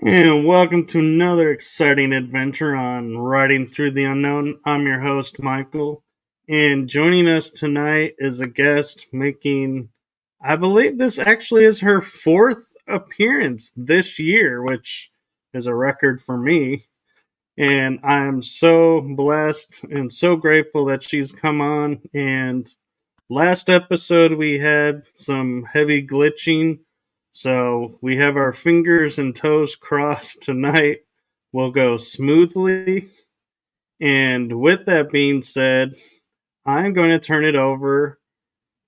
And welcome to another exciting adventure on Riding Through the Unknown. I'm your host, Michael. And joining us tonight is a guest making, I believe this actually is her fourth appearance this year, which is a record for me. And I'm so blessed and so grateful that she's come on. And last episode, we had some heavy glitching, so we have our fingers and toes crossed tonight. Will go smoothly. And with that being said, I'm going to turn it over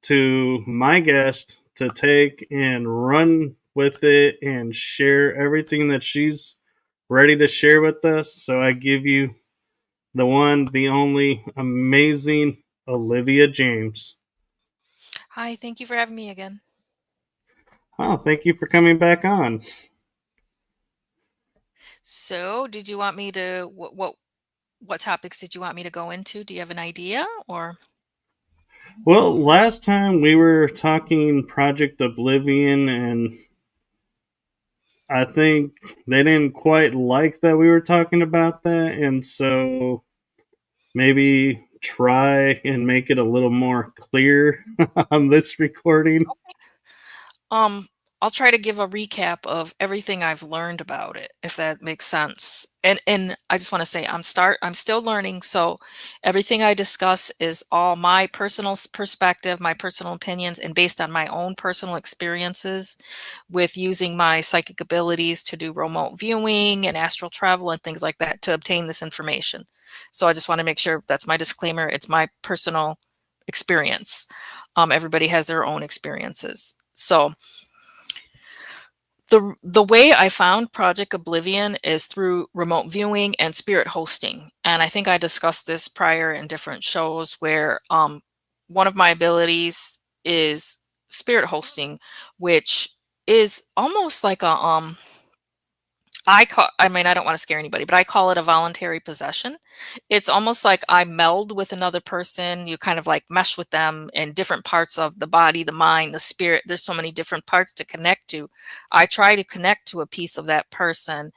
to my guest to take and run with it and share everything that she's ready to share with us. So I give you the one, the only amazing Olivia James. Hi, thank you for having me again. Oh, thank you for coming back on. So, did you want me to what topics did you want me to go into? Do you have an idea or Well, last time we were talking Project Oblivion, and I think they didn't quite like that we were talking about that, and so maybe try and make it a little more clear on this recording. um I'll try to give a recap of everything I've learned about it, if that makes sense. And I just want to say I'm still learning, so everything I discuss is all my personal perspective, my personal opinions, and based on my own personal experiences with using my psychic abilities to do remote viewing and astral travel and things like that to obtain this information. So I just want to make sure that's my disclaimer. It's my personal experience. Everybody has their own experiences. So the way I found Project Oblivion is through remote viewing and spirit hosting. And I think I discussed this prior in different shows where one of my abilities is spirit hosting, which is almost like a I mean, I don't want to scare anybody, but I call it a voluntary possession. It's almost like I meld with another person. You kind of like mesh with them in different parts of the body, the mind, the spirit. There's so many different parts to connect to. I try to connect to a piece of that person.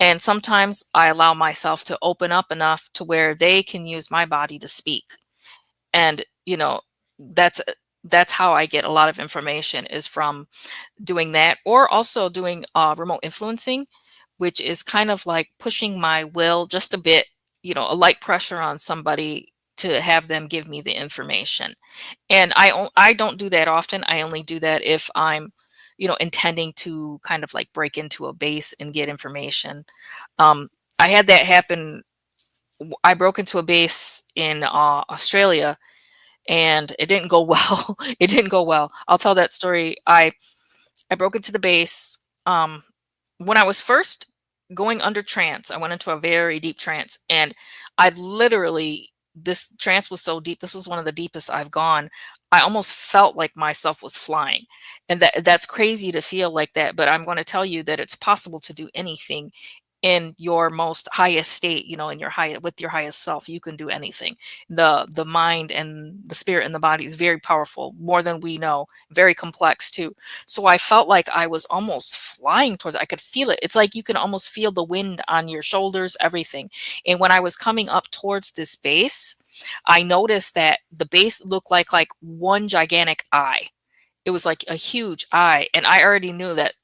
And sometimes I allow myself to open up enough to where they can use my body to speak. And, that's that's how I get a lot of information is from doing that, or also doing remote influencing, which is kind of like pushing my will just a bit, a light pressure on somebody to have them give me the information. And I don't do that often. I only do that if I'm, intending to kind of like break into a base and get information. I had that happen. I broke into a base in Australia, and it didn't go well. It didn't go well. I'll tell that story. I broke into the base. When I was first going under trance, I went into a very deep trance, and I literally, this trance was so deep. This was one of the deepest I've gone. I almost felt like myself was flying, and that's crazy to feel like that. But I'm going to tell you that it's possible to do anything in your most highest state, in your with your highest self. You can do anything. The mind and the spirit and the body is very powerful, more than we know, very complex too. So I felt like I was almost flying towards it. I could feel it. It's like you can almost feel the wind on your shoulders, everything. And when I was coming up towards this base, I noticed that the base looked like one gigantic eye. It was like a huge eye, and I already knew that,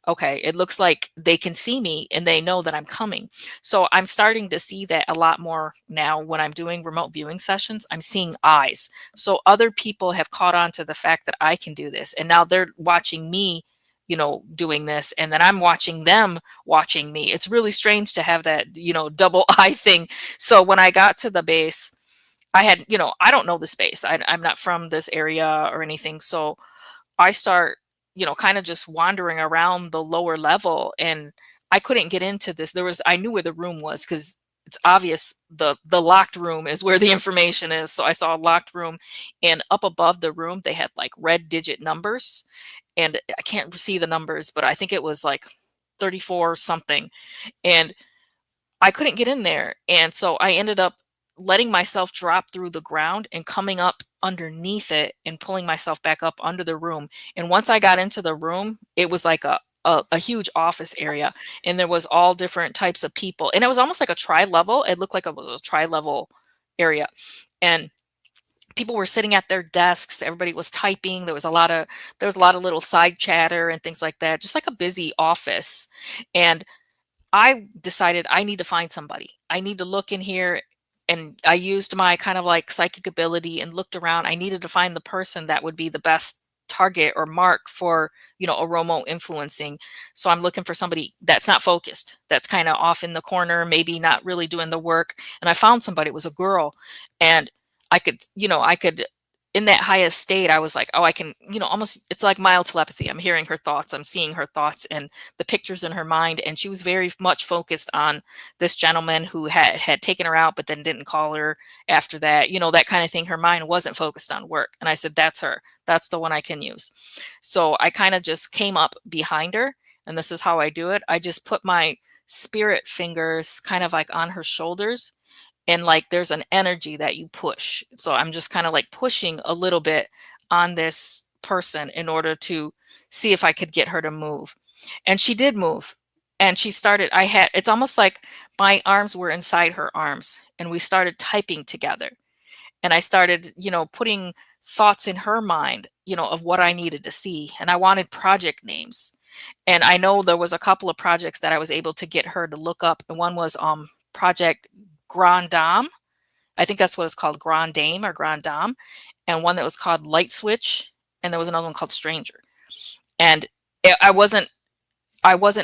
okay, it looks like they can see me and they know that I'm coming. So I'm starting to see that a lot more now when I'm doing remote viewing sessions. I'm seeing eyes. So other people have caught on to the fact that I can do this, and now they're watching me, doing this, and then I'm watching them watching me. It's really strange to have that, double eye thing. So when I got to the base, I had, I don't know the space. I'm not from this area or anything. So I start, kind of just wandering around the lower level, and I couldn't get into this. I knew where the room was because it's obvious the locked room is where the information is. So I saw a locked room, and up above the room they had like red digit numbers, and I can't see the numbers, but I think it was like 34 something. And I couldn't get in there. And so I ended up letting myself drop through the ground and coming up underneath it and pulling myself back up under the room. And once I got into the room, it was like a huge office area, and there was all different types of people, and it was almost like a tri-level. It looked like it was a tri-level area, and people were sitting at their desks. Everybody was typing. There was a lot of little side chatter and things like that, just like a busy office. And I decided I need to find somebody. I need to look in here. And I used my kind of like psychic ability and looked around. I needed to find the person that would be the best target or mark for, a remote influencing. So I'm looking for somebody that's not focused, that's kind of off in the corner, maybe not really doing the work. And I found somebody. It was a girl. And I could, in that highest state, I was like, oh, I can, almost, it's like mild telepathy. I'm hearing her thoughts. I'm seeing her thoughts and the pictures in her mind. And she was very much focused on this gentleman who had taken her out, but then didn't call her after that, that kind of thing. Her mind wasn't focused on work. And I said, that's her. That's the one I can use. So I kind of just came up behind her. And this is how I do it. I just put my spirit fingers kind of like on her shoulders, and like there's an energy that you push. So I'm just kind of like pushing a little bit on this person in order to see if I could get her to move. And she did move. And she started, it's almost like my arms were inside her arms, and we started typing together. And I started, putting thoughts in her mind, of what I needed to see. And I wanted project names. And I know there was a couple of projects that I was able to get her to look up. And one was Project Grand Dame. I think that's what it's called, Grand Dame or Grand Dame. And one that was called Light Switch. And there was another one called Stranger. And I wasn't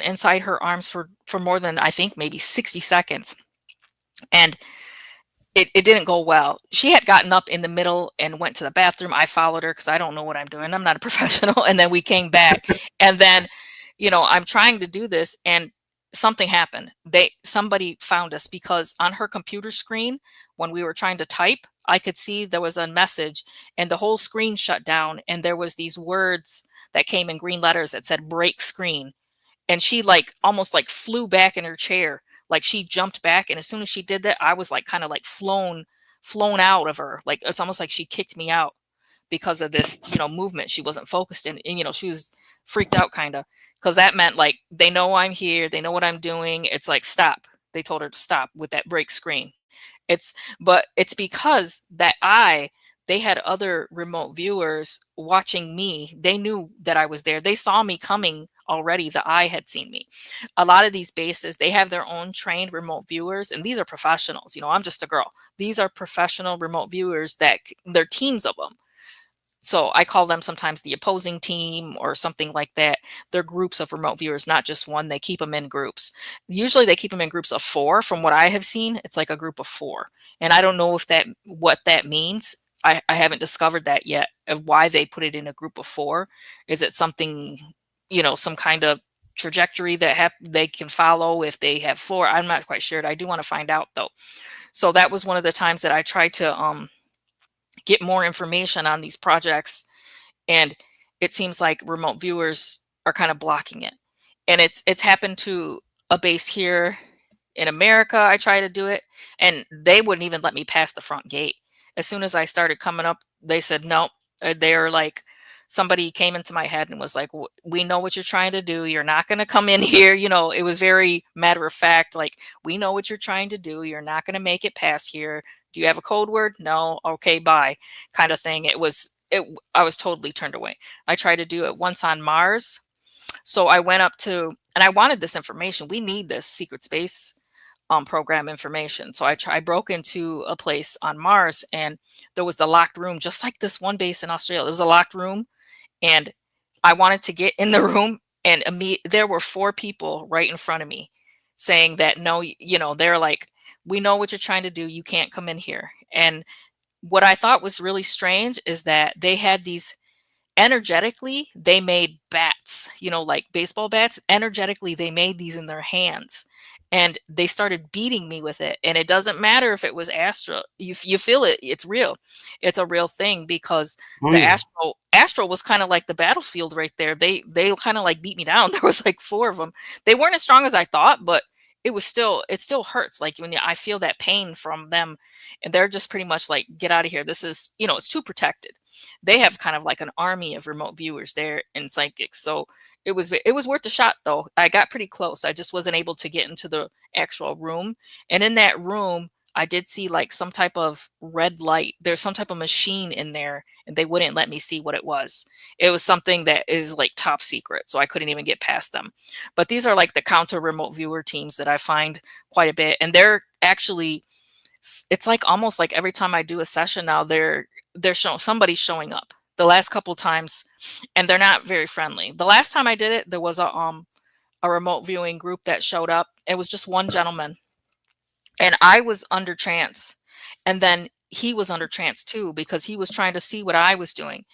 inside her arms for more than, I think, maybe 60 seconds. And it didn't go well. She had gotten up in the middle and went to the bathroom. I followed her because I don't know what I'm doing. I'm not a professional. And then we came back. And then, I'm trying to do this, and something happened. Somebody found us, because on her computer screen, when we were trying to type, I could see there was a message, and the whole screen shut down. And there was these words that came in green letters that said break screen. And she like almost like flew back in her chair. Like she jumped back. And as soon as she did that, I was like kind of like flown out of her. Like it's almost like she kicked me out because of this, movement. She wasn't focused in, and, she was freaked out kind of, because that meant like, they know I'm here. They know what I'm doing. It's like, stop. They told her to stop with that break screen. But it's because they had other remote viewers watching me. They knew that I was there. They saw me coming already. The eye had seen me. A lot of these bases, they have their own trained remote viewers, and these are professionals. I'm just a girl. These are professional remote viewers they're teams of them. So I call them sometimes the opposing team or something like that. They're groups of remote viewers, not just one. They keep them in groups. Usually they keep them in groups of 4. From what I have seen, it's like a group of 4. And I don't know what that means. I haven't discovered that yet, of why they put it in a group of 4. Is it something, some kind of trajectory that they can follow if they have 4? I'm not quite sure. I do want to find out though. So that was one of the times that I tried to get more information on these projects, and it seems like remote viewers are kind of blocking it. And it's happened to a base here in America. I try to do it, and they wouldn't even let me pass the front gate. As soon as I started coming up, they said no. They're like, somebody came into my head and was like, we know what you're trying to do. You're not going to come in here. It was very matter of fact, like, we know what you're trying to do. You're not going to make it past here. Do you have a code word? No. Okay, bye, kind of thing. I was totally turned away. I tried to do it once on Mars. So I went up to, and I wanted this information. We need this secret space program information. So I broke into a place on Mars, and there was the locked room, just like this one base in Australia. There was a locked room, and I wanted to get in the room, and there were 4 people right in front of me saying that, no, they're like, we know what you're trying to do. You can't come in here. And what I thought was really strange is that they had these, energetically, they made bats, like baseball bats. Energetically, they made these in their hands, and they started beating me with it. And it doesn't matter if it was astral. You feel it. It's real. It's a real thing, because Oh the yeah. astral was kind of like the battlefield right there. They kind of like beat me down. There was like 4 of them. They weren't as strong as I thought, but it still hurts. Like when I feel that pain from them, and they're just pretty much like, get out of here. This is, it's too protected. They have kind of like an army of remote viewers there and psychics. So it was worth the shot though. I got pretty close. I just wasn't able to get into the actual room. And in that room, I did see like some type of red light. There's some type of machine in there, and they wouldn't let me see what it was. It was something that is like top secret, so I couldn't even get past them. But these are like the counter remote viewer teams that I find quite a bit, and they're actually, it's like almost like every time I do a session now, they're showing, somebody's showing up. The last couple times, and they're not very friendly. The last time I did it, there was a remote viewing group that showed up. It was just one gentleman, and I was under trance, and then he was under trance too because he was trying to see what I was doing.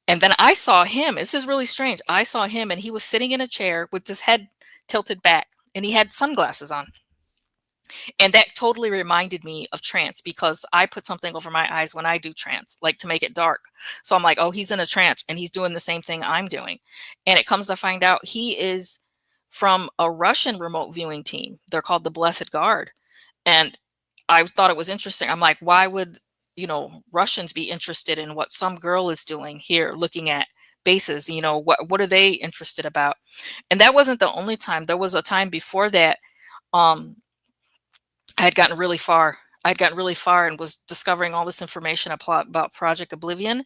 And then I saw him. This is really strange. I saw him, and he was sitting in a chair with his head tilted back, and he had sunglasses on. And that totally reminded me of trance because I put something over my eyes when I do trance, like to make it dark. So I'm like, oh, he's in a trance and he's doing the same thing I'm doing. And it comes to find out he is from a Russian remote viewing team. They're called the Blessed Guard. And I thought it was interesting. I'm like, why would, Russians be interested in what some girl is doing here looking at bases? What are they interested about? And that wasn't the only time. There was a time before that. I had gotten really far. I'd gotten really far and was discovering all this information about Project Oblivion.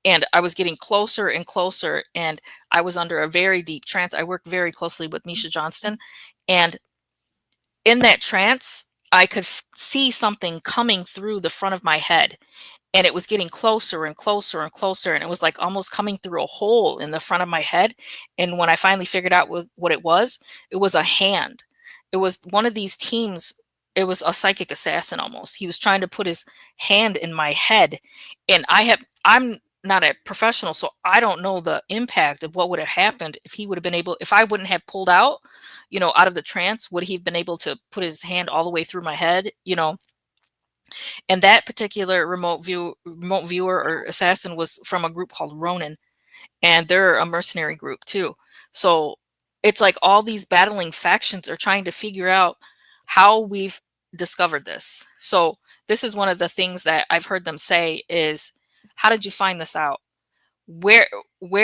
And I was getting closer and closer. And I was under a very deep trance. I worked very closely with Misha Johnston. And in that trance, I could see something coming through the front of my head. And it was getting closer and closer and closer. And it was like almost coming through a hole in the front of my head. And when I finally figured out what it was a hand. It was one of these teams. It was a psychic assassin almost. He was trying to put his hand in my head. And I'm not a professional, so I don't know the impact of what would have happened if he would have been able, if I wouldn't have pulled out, out of the trance, would he have been able to put his hand all the way through my head, And that particular remote viewer or assassin was from a group called Ronin, and they're a mercenary group too. So it's like all these battling factions are trying to figure out how we've discovered this. So this is one of the things that I've heard them say is, how did you find this out? Where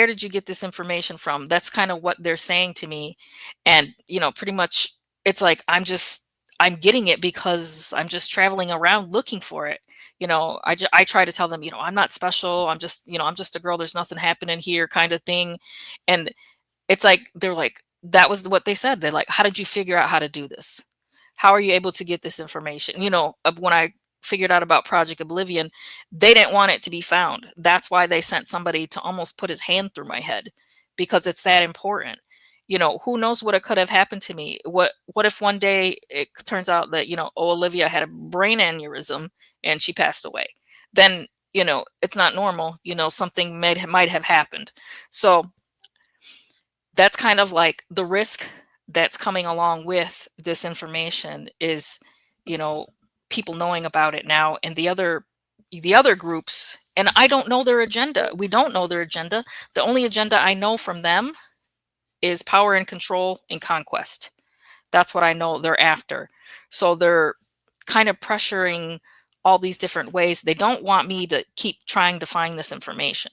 did you get this information from? That's kind of what they're saying to me. And, pretty much it's like, I'm getting it because I'm just traveling around looking for it. I try to tell them, I'm not special. I'm just a girl. There's nothing happening here kind of thing. And it's like, they're like, that was what they said. They're like, how did you figure out how to do this? How are you able to get this information? When I figured out about Project Oblivion, they didn't want it to be found. That's why they sent somebody to almost put his hand through my head, because it's that important. Who knows what could have happened to me? What if one day it turns out that, Olivia had a brain aneurysm and she passed away? Then, it's not normal. Something might have happened. So that's kind of like the risk that's coming along with this information is, people knowing about it now, and the other groups, and I don't know their agenda. We don't know their agenda. The only agenda I know from them is power and control and conquest. That's what I know they're after. So they're kind of pressuring all these different ways. They don't want me to keep trying to find this information.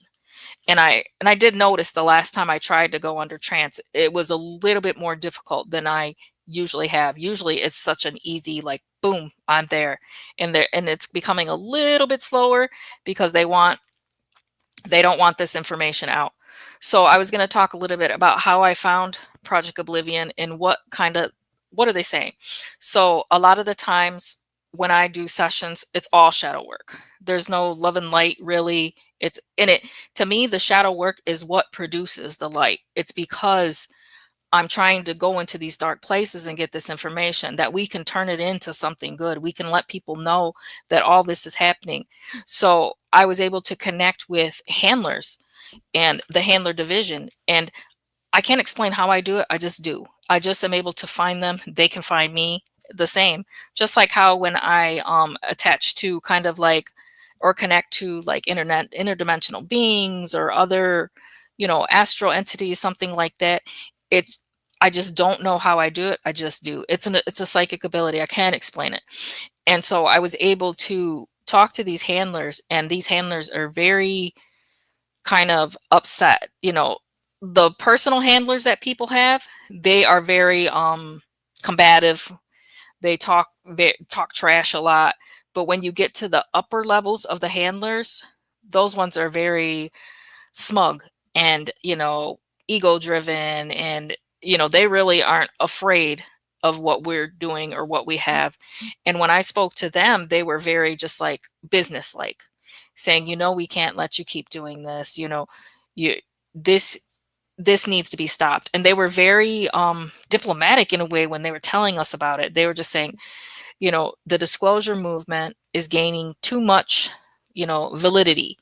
And I did notice the last time I tried to go under trance, it was a little bit more difficult than I usually have. Usually it's such an easy, like, boom, I'm there. And it's becoming a little bit slower because they don't want this information out. So I was going to talk a little bit about how I found Project Oblivion and what are they saying? So a lot of the times when I do sessions, it's all shadow work. There's no love and light really. It's in it. To me, the shadow work is what produces the light. It's because I'm trying to go into these dark places and get this information that we can turn it into something good. We can let people know that all this is happening. So I was able to connect with handlers and the handler division. And I can't explain how I do it. I just do. I just am able to find them. They can find me the same. Just like how when I attach to kind of like, or connect to like interdimensional beings or other, astral entities, something like that. I just don't know how I do it. I just do. It's a psychic ability. I can't explain it. And so I was able to talk to these handlers, and these handlers are very kind of upset. the personal handlers that people have, they are very combative. They talk trash a lot. But when you get to the upper levels of the handlers, those ones are very smug and, ego driven, and they really aren't afraid of what we're doing or what we have. And when I spoke to them, they were very just like business like, saying, we can't let you keep doing this, you this this needs to be stopped. And they were very diplomatic in a way when they were telling us about it. They were just saying, the disclosure movement is gaining too much, validity.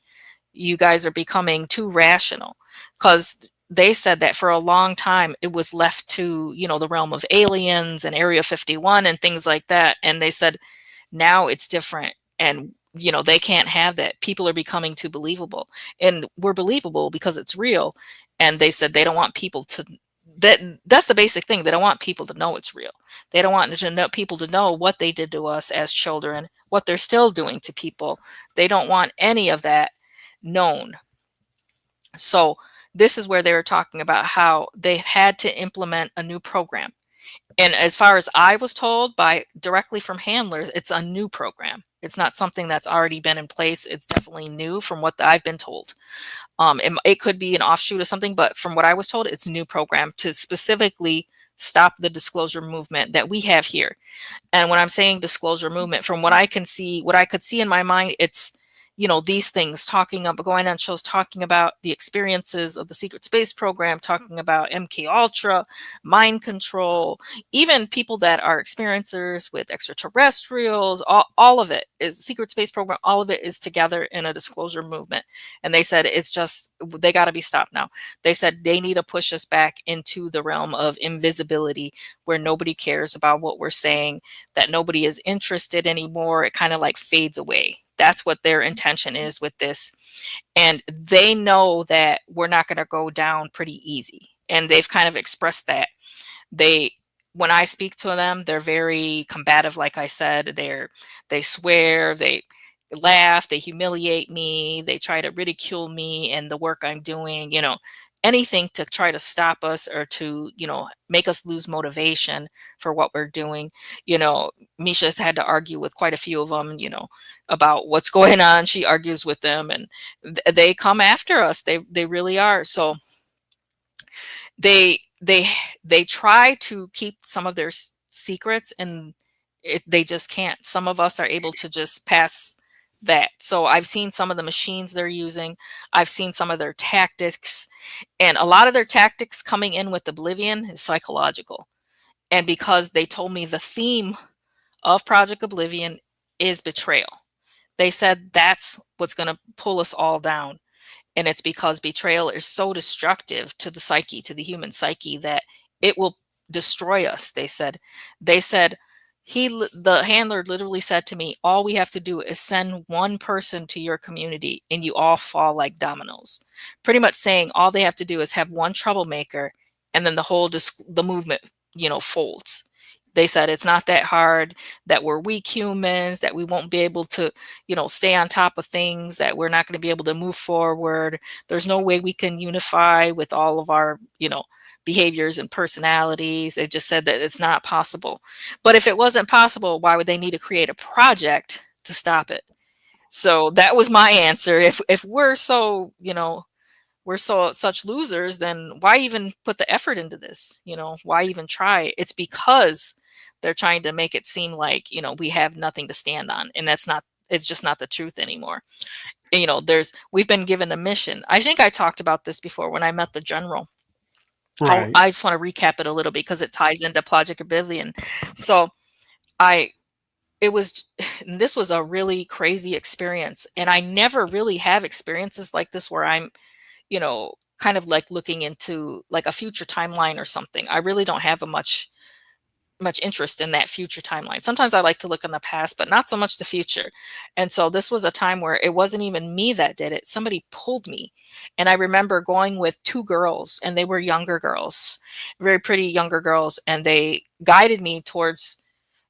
You guys are becoming too rational, because they said that for a long time it was left to, the realm of aliens and Area 51 and things like that. And they said now it's different, and they can't have that. People are becoming too believable, and we're believable because it's real. And they said they don't want people to, that's the basic thing. They don't want people to know it's real. They don't want people to know what they did to us as children, what they're still doing to people. They don't want any of that known. So this is where they were talking about how they had to implement a new program. And as far as I was told by directly from handlers, it's a new program. It's not something that's already been in place. It's definitely new from what I've been told. It could be an offshoot of something, but from what I was told, it's a new program to specifically stop the disclosure movement that we have here. And when I'm saying disclosure movement, from what I can see, what I could see in my mind, it's, these things, talking about, going on shows, talking about the experiences of the secret space program, talking about MK Ultra, mind control, even people that are experiencers with extraterrestrials, all of it is secret space program. All of it is together in a disclosure movement. And they said, it's just, they got to be stopped now. They said they need to push us back into the realm of invisibility, where nobody cares about what we're saying, that nobody is interested anymore. It kind of like fades away. That's what their intention is with this. And they know that we're not going to go down pretty easy. And they've kind of expressed that. They, when I speak to them, they're very combative. Like I said, they swear, they laugh, they humiliate me, they try to ridicule me and the work I'm doing, anything to try to stop us or to, make us lose motivation for what we're doing. Misha's had to argue with quite a few of them, about what's going on. She argues with them, and they come after us. They really are. So they they they try to keep some of their secrets, and they just can't. Some of us are able to just pass that. So I've seen some of the machines they're using. I've seen some of their tactics, and a lot of their tactics coming in with Oblivion is psychological. And because they told me the theme of Project Oblivion is betrayal, they said that's what's going to pull us all down. And it's because betrayal is so destructive to the psyche, to the human psyche, that it will destroy us. They said the handler literally said to me, all we have to do is send one person to your community and you all fall like dominoes. Pretty much saying all they have to do is have one troublemaker, and then the movement, folds. They said it's not that hard, that we're weak humans, that we won't be able to, stay on top of things, that we're not going to be able to move forward. There's no way we can unify with all of our, behaviors and personalities. They just said that it's not possible. But if it wasn't possible, why would they need to create a project to stop it? So that was my answer. If we're so, we're such losers, then why even put the effort into this? Why even try? It's because they're trying to make it seem like, we have nothing to stand on. And it's just not the truth anymore. And, we've been given a mission. I think I talked about this before when I met the general. Right. I just want to recap it a little bit because it ties into Project Oblivion. So I, it was, this was a really crazy experience. And I never really have experiences like this where I'm, kind of like looking into like a future timeline or something. I really don't have much interest in that future timeline. Sometimes I like to look in the past, but not so much the future. And so this was a time where it wasn't even me that did it. Somebody pulled me. And I remember going with two girls, and they were younger girls, very pretty younger girls. And they guided me towards,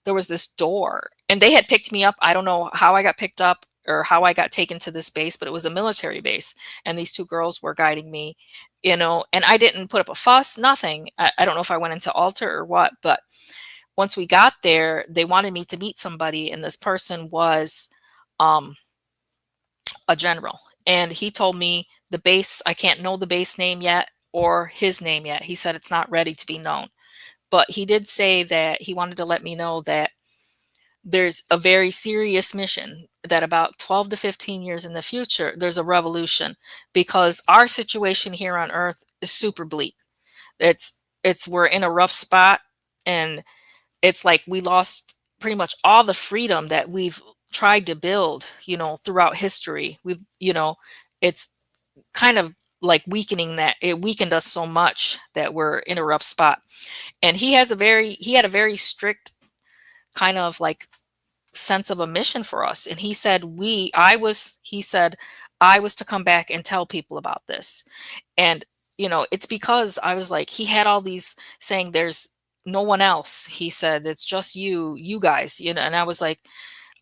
there was this door, and they had picked me up. I don't know how I got picked up or how I got taken to this base, but it was a military base. And these two girls were guiding me, and I didn't put up a fuss, nothing. I don't know if I went into altar or what, but once we got there, they wanted me to meet somebody, and this person was um, a general. And he told me the base, I can't know the base name yet or his name yet. He said it's not ready to be known. But he did say that he wanted to let me know that there's a very serious mission, that about 12 to 15 years in the future, there's a revolution, because our situation here on Earth is super bleak. We're in a rough spot, and it's like we lost pretty much all the freedom that we've tried to build, throughout history. It's kind of like weakening, that it weakened us so much that we're in a rough spot. And he had a very strict kind of like sense of a mission for us. And he said, I was to come back and tell people about this. And, it's because I was like, he had all these saying, there's no one else. He said, it's just you guys, and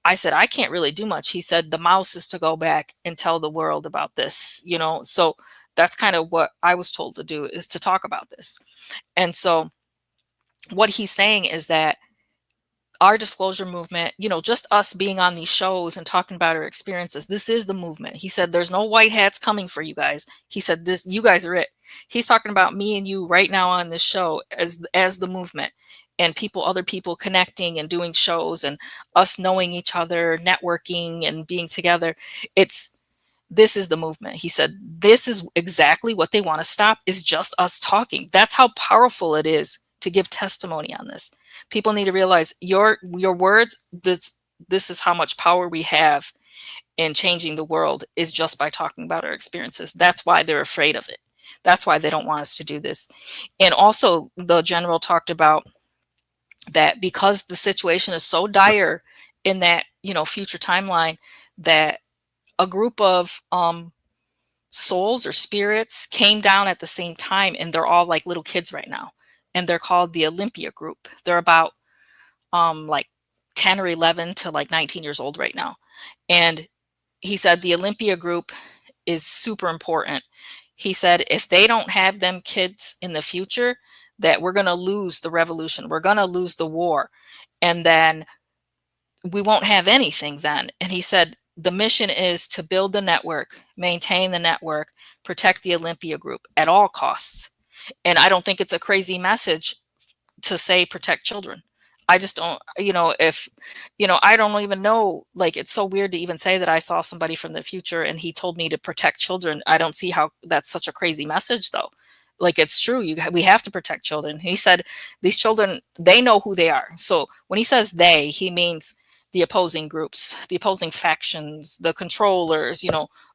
I said, I can't really do much. He said, the mouse is to go back and tell the world about this, so that's kind of what I was told to do, is to talk about this. And so what he's saying is that our disclosure movement, just us being on these shows and talking about our experiences, this is the movement. He said, there's no white hats coming for you guys. He said, you guys are it. He's talking about me and you right now on this show as the movement, and other people connecting and doing shows, and us knowing each other, networking and being together. This is the movement. He said, this is exactly what they want to stop, is just us talking. That's how powerful it is to give testimony on this. People need to realize your words, this is how much power we have in changing the world, is just by talking about our experiences. That's why they're afraid of it. That's why they don't want us to do this. And also, the general talked about that because the situation is so dire in that, future timeline, that a group of souls or spirits came down at the same time, and they're all like little kids right now, and they're called the Olympia group. They're about like 10 or 11 to like 19 years old right now. And he said the Olympia group is super important. He said if they don't have them kids in the future, that we're going to lose the revolution, we're going to lose the war, and then we won't have anything then. And he said the mission is to build the network, maintain the network, protect the Olympia group at all costs. And I don't think it's a crazy message to say protect children. I just don't, if, I don't even know, like, it's so weird to even say that I saw somebody from the future and he told me to protect children. I don't see how that's such a crazy message, though. Like, it's true. We have to protect children. He said these children, they know who they are. So when he says they, he means the opposing groups, the opposing factions, the controllers,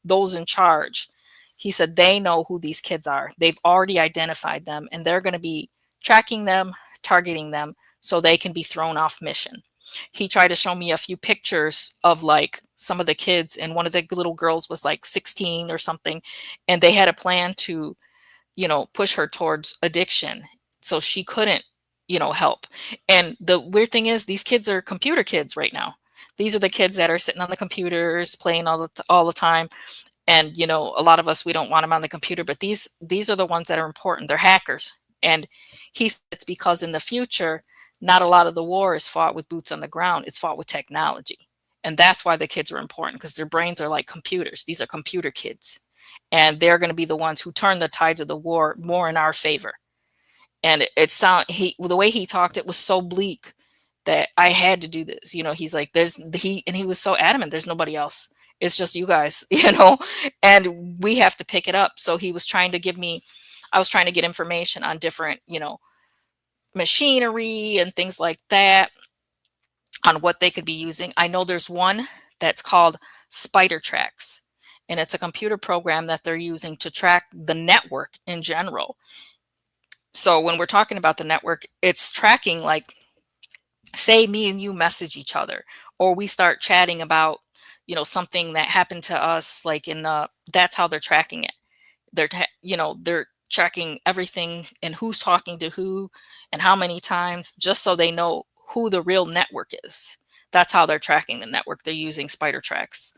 those in charge. He said they know who these kids are. They've already identified them, and they're going to be tracking them, targeting them, so they can be thrown off mission. He tried to show me a few pictures of like some of the kids, and one of the little girls was like 16 or something, and they had a plan to, push her towards addiction, so she couldn't, help. And the weird thing is, these kids are computer kids right now. These are the kids that are sitting on the computers playing all the time. And a lot of us, we don't want them on the computer, but these are the ones that are important. They're hackers. And it's because in the future, not a lot of the war is fought with boots on the ground. It's fought with technology. And that's why the kids are important, because their brains are like computers. These are computer kids. And they're going to be the ones who turn the tides of the war more in our favor. And the way he talked, it was so bleak that I had to do this. He's like, he was so adamant, there's nobody else. It's just you guys, and we have to pick it up. So I was trying to get information on different, machinery and things like that, on what they could be using. I know there's one that's called Spider Tracks, and it's a computer program that they're using to track the network in general. So when we're talking about the network, it's tracking, like, say me and you message each other, or we start chatting about, something that happened to us, like that's how they're tracking it. They're tracking everything and who's talking to who and how many times, just so they know who the real network is. That's how they're tracking the network. They're using Spider Tracks.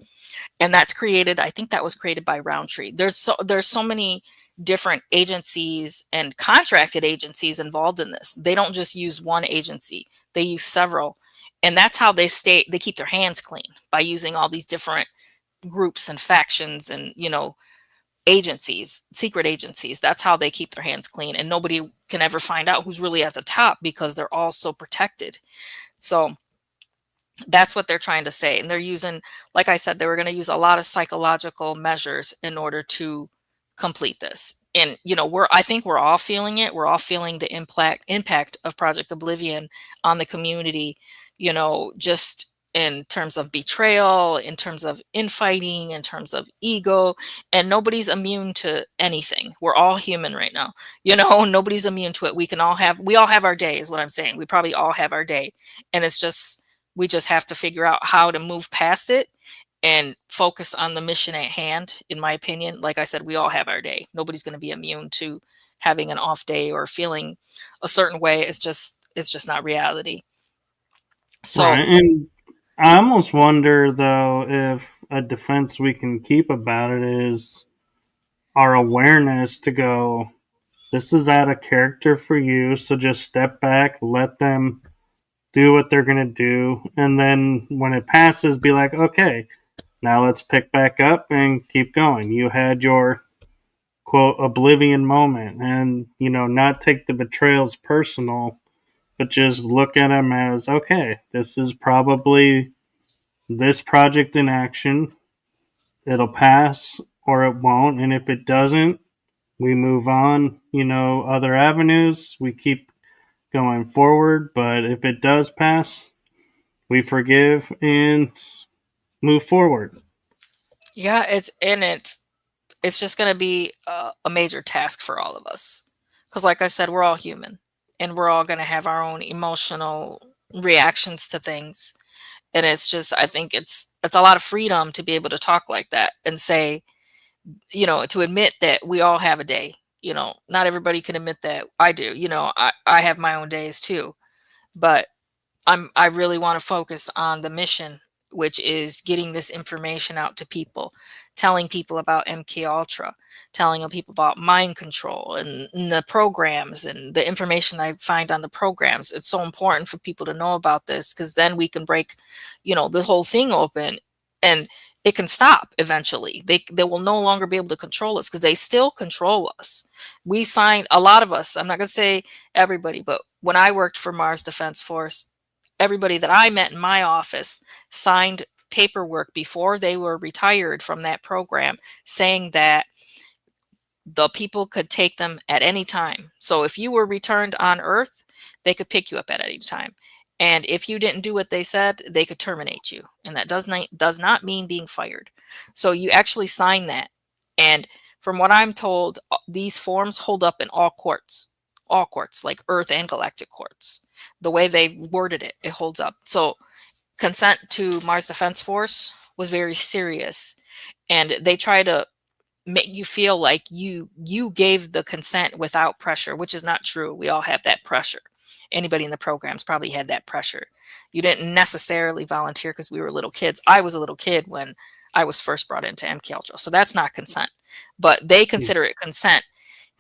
And I think that was created by Roundtree. There's so many different agencies and contracted agencies involved in this. They don't just use one agency, they use several. And that's how they keep their hands clean, by using all these different groups and factions and, agencies, secret agencies. That's how they keep their hands clean. And nobody can ever find out who's really at the top, because they're all so protected. So that's what they're trying to say. And they're using, like I said, they were going to use a lot of psychological measures in order to complete this. And, I think we're all feeling it. We're all feeling the impact of Project Oblivion on the community, just in terms of betrayal, in terms of infighting, in terms of ego. And nobody's immune to anything. We're all human right now. Nobody's immune to it. We all have our day, is what I'm saying. We probably all have our day. And we just have to figure out how to move past it and focus on the mission at hand. In my opinion, like I said, we all have our day. Nobody's going to be immune to having an off day or feeling a certain way. It's just not reality. So Right. And I almost wonder, though, if a defense we can keep about it is our awareness to go, this is out of character for you, so just step back, let them do what they're going to do, and then when it passes, be like, okay, now let's pick back up and keep going. You had your quote oblivion moment, and not take the betrayals personal, but just look at them as, okay, this is probably this project in action. It'll pass or it won't, and if it doesn't, we move on, other avenues. We keep going forward, but if it does pass, we forgive and move forward. yeah, it's just going to be a major task for all of us, because, like I said, we're all human, and we're all going to have our own emotional reactions to things. And I think it's a lot of freedom to be able to talk like that and say, to admit that we all have a day. Not everybody can admit that. I do. I have my own days too. But I really want to focus on the mission, which is getting this information out to people, telling people about MK Ultra, telling people about mind control and the programs and the information I find on the programs. It's so important for people to know about this, because then we can break, the whole thing open, and it can stop eventually. They will no longer be able to control us, because they still control us. We signed, a lot of us, I'm not going to say everybody, but when I worked for Mars Defense Force, everybody that I met in my office signed paperwork before they were retired from that program, saying that the people could take them at any time. So if you were returned on Earth, they could pick you up at any time. And if you didn't do what they said, they could terminate you. And that does not mean being fired. So you actually sign that. And from what I'm told, these forms hold up in all courts, like Earth and galactic courts. The way they worded it, it holds up. So consent to Mars Defense Force was very serious. And they try to make you feel like you gave the consent without pressure, which is not true. We all have that pressure. Anybody in the programs probably had that pressure. You didn't necessarily volunteer because we were little kids. I was a little kid when I was first brought into MK Ultra, so that's not consent. But they consider it consent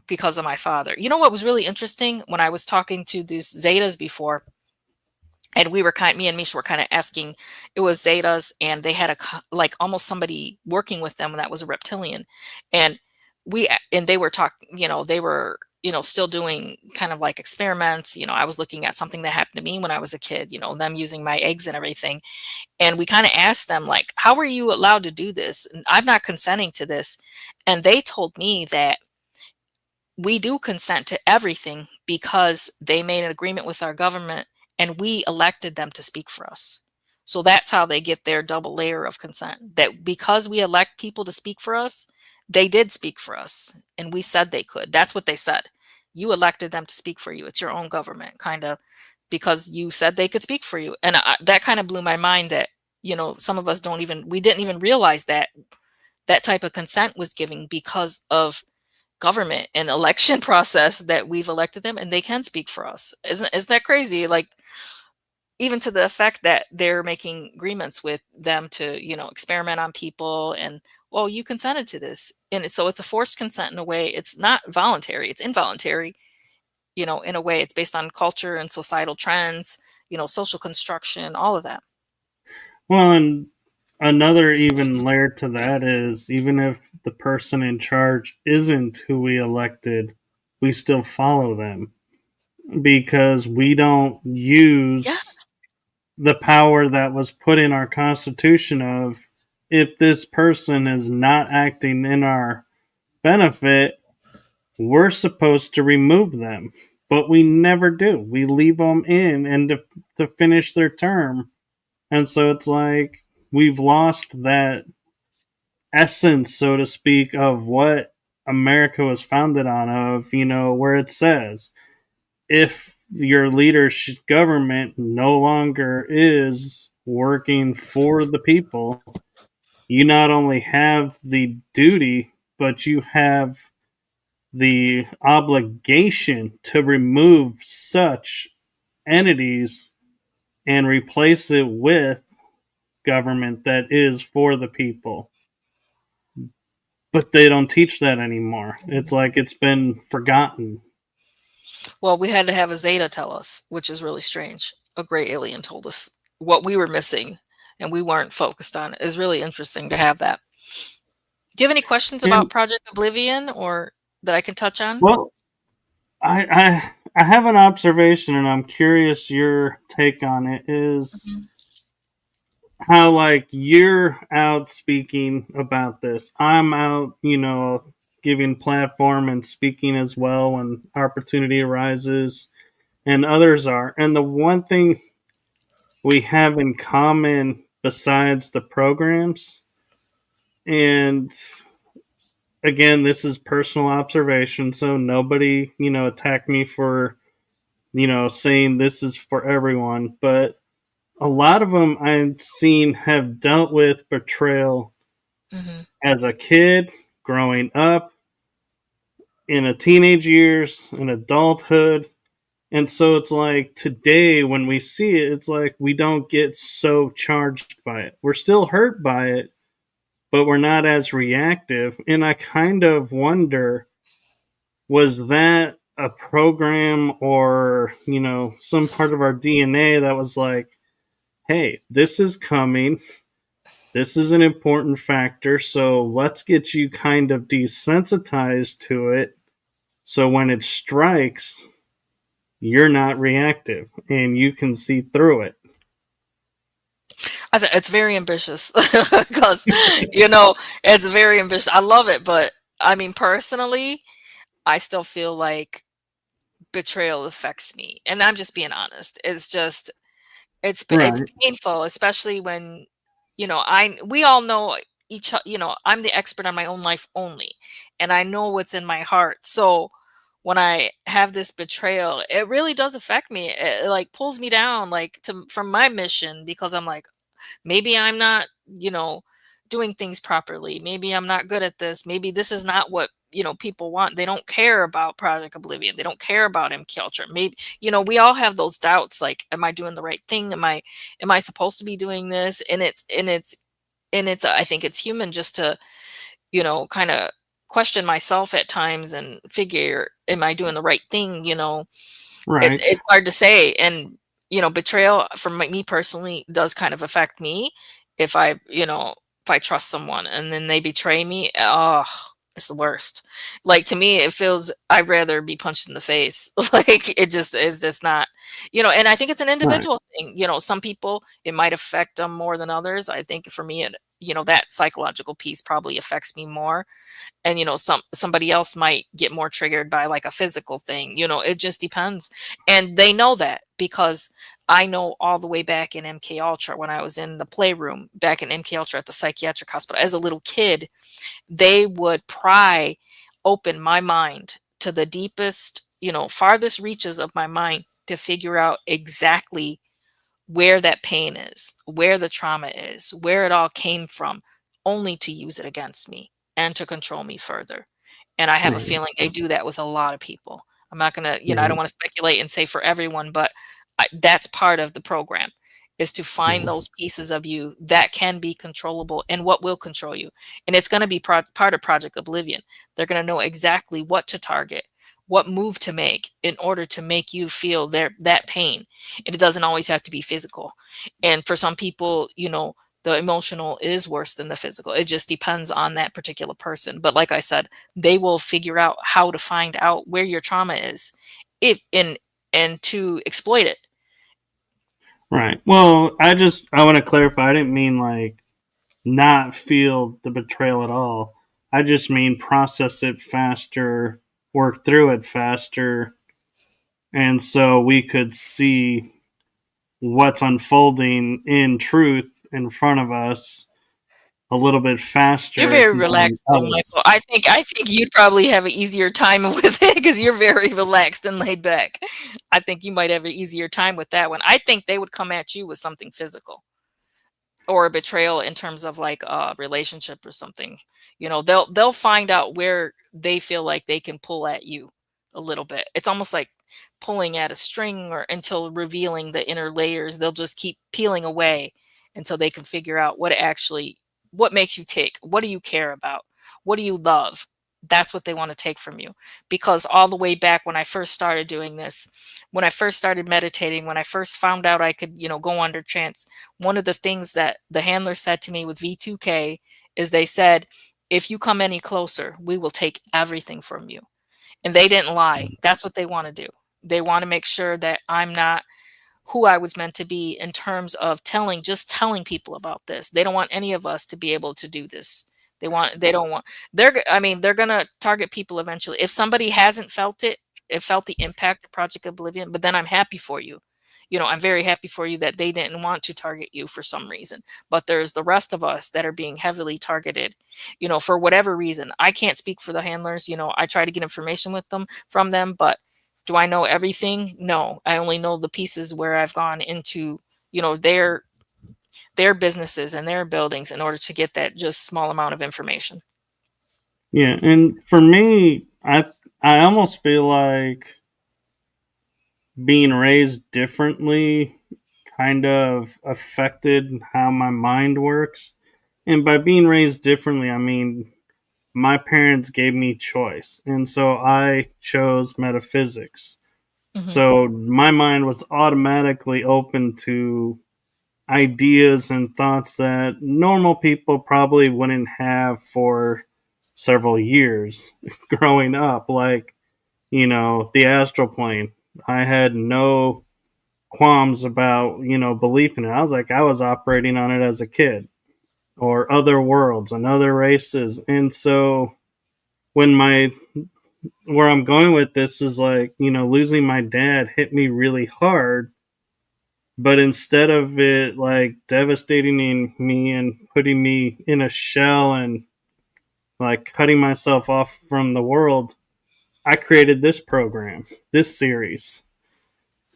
because of my father. You know what was really interesting, when I was talking to these Zetas before, and me and Misha were kind of asking, it was Zetas, and they had like almost somebody working with them that was a reptilian. And they were talking, they were, still doing kind of like experiments. I was looking at something that happened to me when I was a kid, them using my eggs and everything. And we kind of asked them, like, how are you allowed to do this? And I'm not consenting to this. And they told me that we do consent to everything because they made an agreement with our government and we elected them to speak for us. So that's how they get their double layer of consent. That because we elect people to speak for us, they did speak for us and we said they could. That's what they said. You elected them to speak for you. It's your own government, kind of, because you said they could speak for you. And that kind of blew my mind that, some of us we didn't even realize that that type of consent was given because of government and election process, that we've elected them and they can speak for us. Isn't that crazy? Like, even to the effect that they're making agreements with them to, experiment on people, and, well, you consented to this. And so it's a forced consent in a way. It's not voluntary, it's involuntary, in a way. It's based on culture and societal trends, social construction, all of that. Well, and another even layer to that is even if the person in charge isn't who we elected, we still follow them because we don't Yeah. use the power that was put in our Constitution of if this person is not acting in our benefit, we're supposed to remove them. But we never do. We leave them in and to finish their term. And so it's like we've lost that essence, so to speak, of what America was founded on, of, where it says if your leadership government no longer is working for the people, you not only have the duty, but you have the obligation to remove such entities and replace it with government that is for the people. But they don't teach that anymore. It's like it's been forgotten. Well, we had to have a Zeta tell us, which is really strange. A gray alien told us what we were missing, and we weren't focused on it. It's really interesting to have that. Do you have any questions about And Project Oblivion, or that I can touch on? well, I have an observation, and I'm curious your take on it. Is Mhm. how like you're out speaking about this. I'm out, giving platform and speaking as well when opportunity arises, and others are. And the one thing we have in common besides the programs, and again, this is personal observation, so nobody, attack me for, saying this is for everyone, but a lot of them I've seen have dealt with betrayal Mhm. as a kid, growing up, in a teenage years, in adulthood. And so it's like today when we see it, it's like we don't get so charged by it. We're still hurt by it, but we're not as reactive. And I kind of wonder, was that a program or, some part of our DNA that was like, hey, this is coming. This is an important factor. So let's get you kind of desensitized to it. So when it strikes, you're not reactive and you can see through it. It's very ambitious because, you know, it's very ambitious. I love it, but I mean, personally, I still feel like betrayal affects me, and I'm just being honest. It's Right. painful, especially when, we all know I'm the expert on my own life only, and I know what's in my heart. So when I have this betrayal, it really does affect me. It like pulls me down, like from my mission, because I'm like, maybe I'm not, doing things properly. Maybe I'm not good at this. Maybe this is not what, people want. They don't care about Project Oblivion. They don't care about M culture. Maybe, we all have those doubts, like, am I doing the right thing? Am I supposed to be doing this? And I think it's human just to, kind of question myself at times and figure, am I doing the right thing? Right. It's hard to say. And, betrayal for me personally does kind of affect me if I trust someone and then they betray me. Oh, it's the worst. Like, to me, it feels I'd rather be punched in the face. Like, it just is just not, and I think it's an Right. individual thing. Some people, it might affect them more than others. I think for me, that psychological piece probably affects me more. And somebody else might get more triggered by like a physical thing. It just depends. And they know that, because I know all the way back in MK Ultra, when I was in the playroom back in MK Ultra at the psychiatric hospital as a little kid, they would pry open my mind to the deepest, farthest reaches of my mind to figure out exactly where that pain is, where the trauma is, where it all came from, only to use it against me and to control me further. And I have a Right. feeling they do that with a lot of people. I'm not going to, I don't Right. want to speculate and say for everyone, but That's part of the program, is to find Mhm. those pieces of you that can be controllable and what will control you. And it's going to be part of Project Oblivion. They're going to know exactly what to target, what move to make in order to make you feel that pain. And it doesn't always have to be physical. And for some people, the emotional is worse than the physical. It just depends on that particular person. But like I said, they will figure out how to find out where your trauma is, if and to exploit it. Right. Well, I want to clarify. I didn't mean like not feel the betrayal at all. I just mean process it faster, work through it faster, and so we could see what's unfolding in truth in front of us a little bit You're faster very than relaxed though, others. Michael. I think you'd probably have an easier time with it because you're very relaxed and laid back. I think you might have an easier time with that one. I think they would come at you with something physical or a betrayal in terms of like a relationship or something. They'll find out where they feel like they can pull at you a little bit. It's almost like pulling at a string, or until revealing the inner layers. They'll just keep peeling away until they can figure out what makes you tick. What do you care about? What do you love? That's what they want to take from you. Because all the way back when I first started doing this, when I first started meditating, when I first found out I could, go under trance, one of the things that the handler said to me with V2K is they said, if you come any closer, we will take everything from you. And they didn't lie. That's what they want to do. They want to make sure that I'm not who I was meant to be in terms of just telling people about this. They don't want any of us to be able to do this. They don't want, they're going to target people eventually. If somebody hasn't felt it, felt the impact of Project Oblivion, but then I'm happy for you. I'm very happy for you that they didn't want to target you for some reason. But there's the rest of us that are being heavily targeted, for whatever reason. I can't speak for the handlers. I try to get information from them, but do I know everything? No, I only know the pieces where I've gone into, their businesses and their buildings in order to get that just small amount of information. Yeah, and for me, I almost feel like being raised differently kind of affected how my mind works. And by being raised differently, I mean my parents gave me choice, and so I chose metaphysics. Hmm. So my mind was automatically open to ideas and thoughts that normal people probably wouldn't have for several years growing up, like, the astral plane. I had no qualms about, belief in it. I was operating on it as a kid, or other worlds and other races. And so when my where I'm going with this is like, losing my dad hit me really hard, but instead of it like devastating me and putting me in a shell and like cutting myself off from the world, I created this program, this series,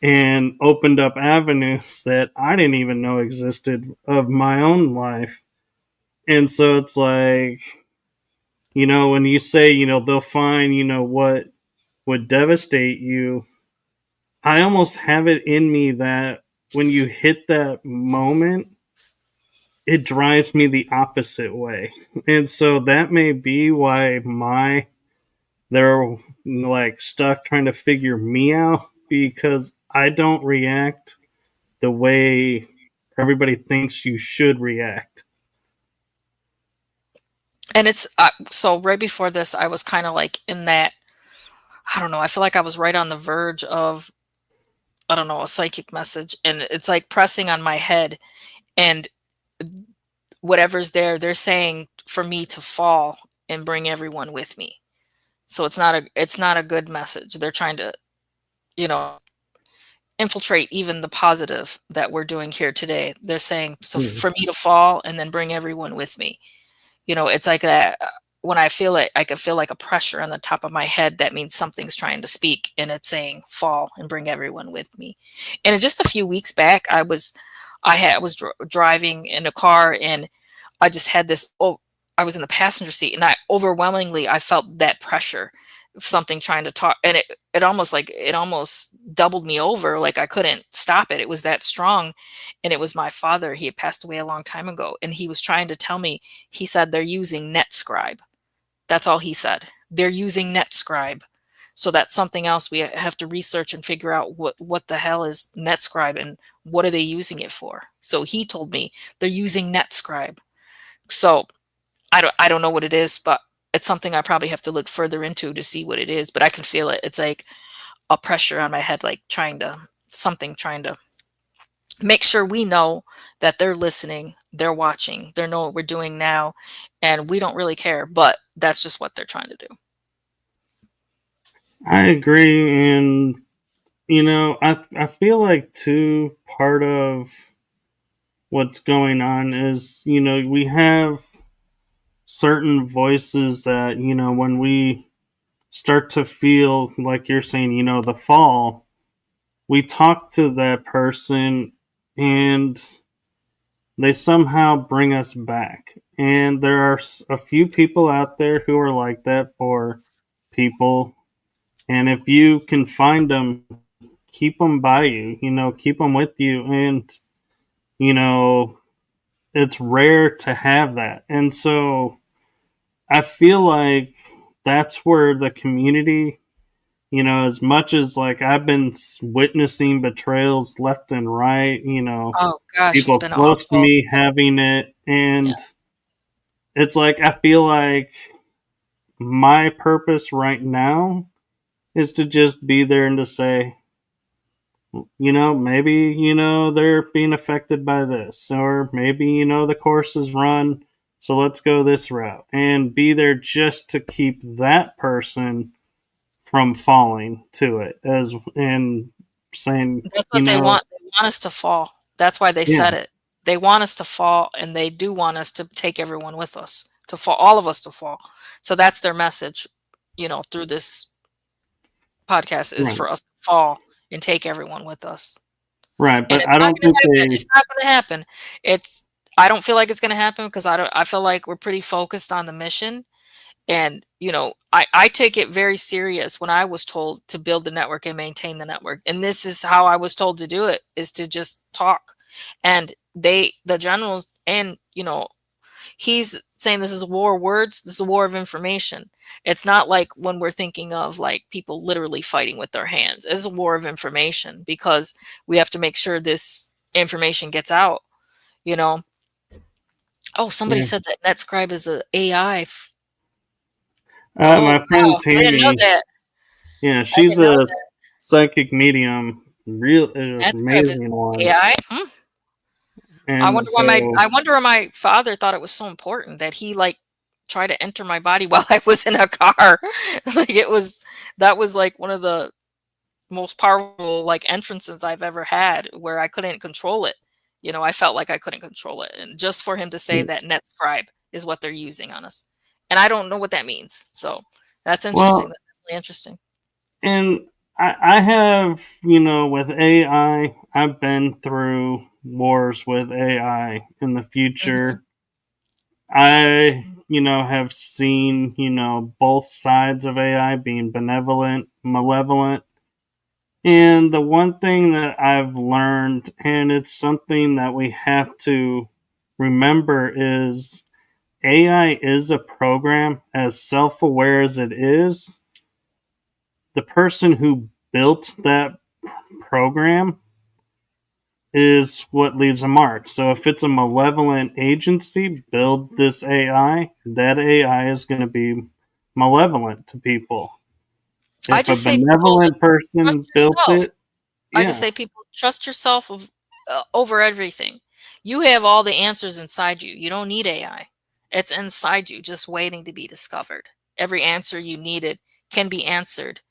and opened up avenues that I didn't even know existed of my own life. And so it's like, when you say, they'll find, what would devastate you, I almost have it in me that when you hit that moment, it drives me the opposite way. And so that may be why they're like stuck trying to figure me out, because I don't react the way everybody thinks you should react. And it's so right before this, I was kind of like in that, I don't know, I feel like I was right on the verge of, I don't know, a psychic message. And it's like pressing on my head, and whatever's there, they're saying for me to fall and bring everyone with me. So it's not a good message. They're trying to, you know, infiltrate even the positive that we're doing here today. They're saying, so Hmm. for me to fall and then bring everyone with me. It's like that. When I feel it, I can feel like a pressure on the top of my head. That means something's trying to speak, and it's saying, fall and bring everyone with me. And just a few weeks back, I was driving in a car, and I just had this, I was in the passenger seat, and I felt that pressure, something trying to talk, and it almost like it almost doubled me over, like I couldn't stop it. It was that strong. And it was my father. He had passed away a long time ago, and he was trying to tell me, he said they're using NetScribe. That's all he said. They're using NetScribe. So that's something else we have to research and figure out what the hell is NetScribe and what are they using it for. So he told me they're using NetScribe. So I don't know what it is, but it's something I probably have to look further into to see what it is. But I can feel it. It's like a pressure on my head, like trying to make sure we know that they're listening, they're watching, they know what we're doing now, and we don't really care, but that's just what they're trying to do. I agree, and I feel like too part of what's going on is we have certain voices that when we start to feel like you're saying the fall, we talk to that person and they somehow bring us back. And there are a few people out there who are like that for people. And if you can find them, keep them by you, keep them with you. And, you know, it's rare to have that. And so I feel like that's where the community, as much as like I've been witnessing betrayals left and right, Oh gosh, it's people been close to awful. me having it. Yeah. And it's like, I feel like my purpose right now is to just be there and to say, maybe, they're being affected by this, or maybe, the course is run, so let's go this route, and be there just to keep that person from falling to it, as and saying, That's what they want. They want us to fall. That's why they yeah, said it. They want us to fall, and they do want us to take everyone with us, to fall, all of us to fall. So that's their message, through this podcast, is right, for us to fall and take everyone with us. right, And but it's I not don't gonna think happen. they, It's not gonna happen. It's I don't feel like it's gonna happen because I feel like we're pretty focused on the mission. And, I take it very serious when I was told to build the network and maintain the network. And this is how I was told to do it, is to just talk. And the generals, and, he's saying this is a war of words, this is a war of information. It's not like when we're thinking of like people literally fighting with their hands. It's a war of information because we have to make sure this information gets out, you know. Oh, somebody yeah. said that NetScribe is a AI. Oh, My friend wow. I didn't know Tammy, that. yeah, I she's didn't know a that. psychic medium, real NetScribe is amazing one, AI? and so I wonder why my father thought it was so important that he, like, tried to enter my body while I was in a car. Like, that was, like, one of the most powerful, like, entrances I've ever had where I couldn't control it. I felt like I couldn't control it, and just for him to say that NetScribe is what they're using on us, and I don't know what that means, so that's interesting, well, that's really interesting. and I have, with AI, I've been through wars with AI in the Mhm. future. I, have seen, both sides of AI being benevolent, malevolent. And the one thing that I've learned, and it's something that we have to remember, is AI is a program, as self aware as it is. The person who built that program is what leaves a mark. So if it's a malevolent agency, build this AI, that AI is going to be malevolent to people. I If a just say people, benevolent trust person built yourself. it, I just yeah, say people trust yourself over everything. You have all the answers inside you. You don't need AI. It's inside you, just waiting to be discovered. Every answer you needed can be answered.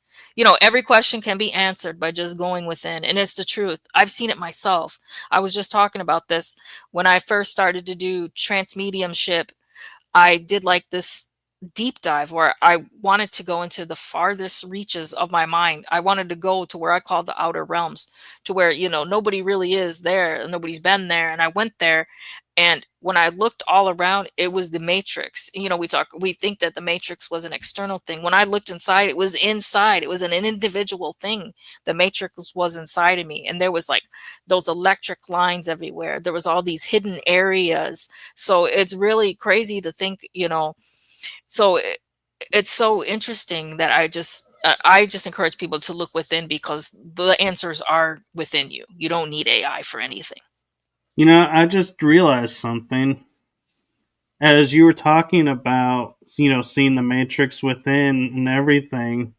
Every question can be answered by just going within. And it's the truth. I've seen it myself. I was just talking about this when I first started to do transmediumship. I did like this. deep dive where I wanted to go into the farthest reaches of my mind. I wanted to go to where I call the outer realms, to where, nobody really is there and nobody's been there. And I went there. And when I looked all around, it was the matrix. We think that the matrix was an external thing. When I looked inside, it was inside. It was an individual thing. The matrix was inside of me. And there was like those electric lines everywhere. There was all these hidden areas. So it's really crazy to think, so it's so interesting that I just encourage people to look within, because the answers are within you. You don't need AI for anything. I just realized something. As you were talking about, seeing the Matrix within and everything,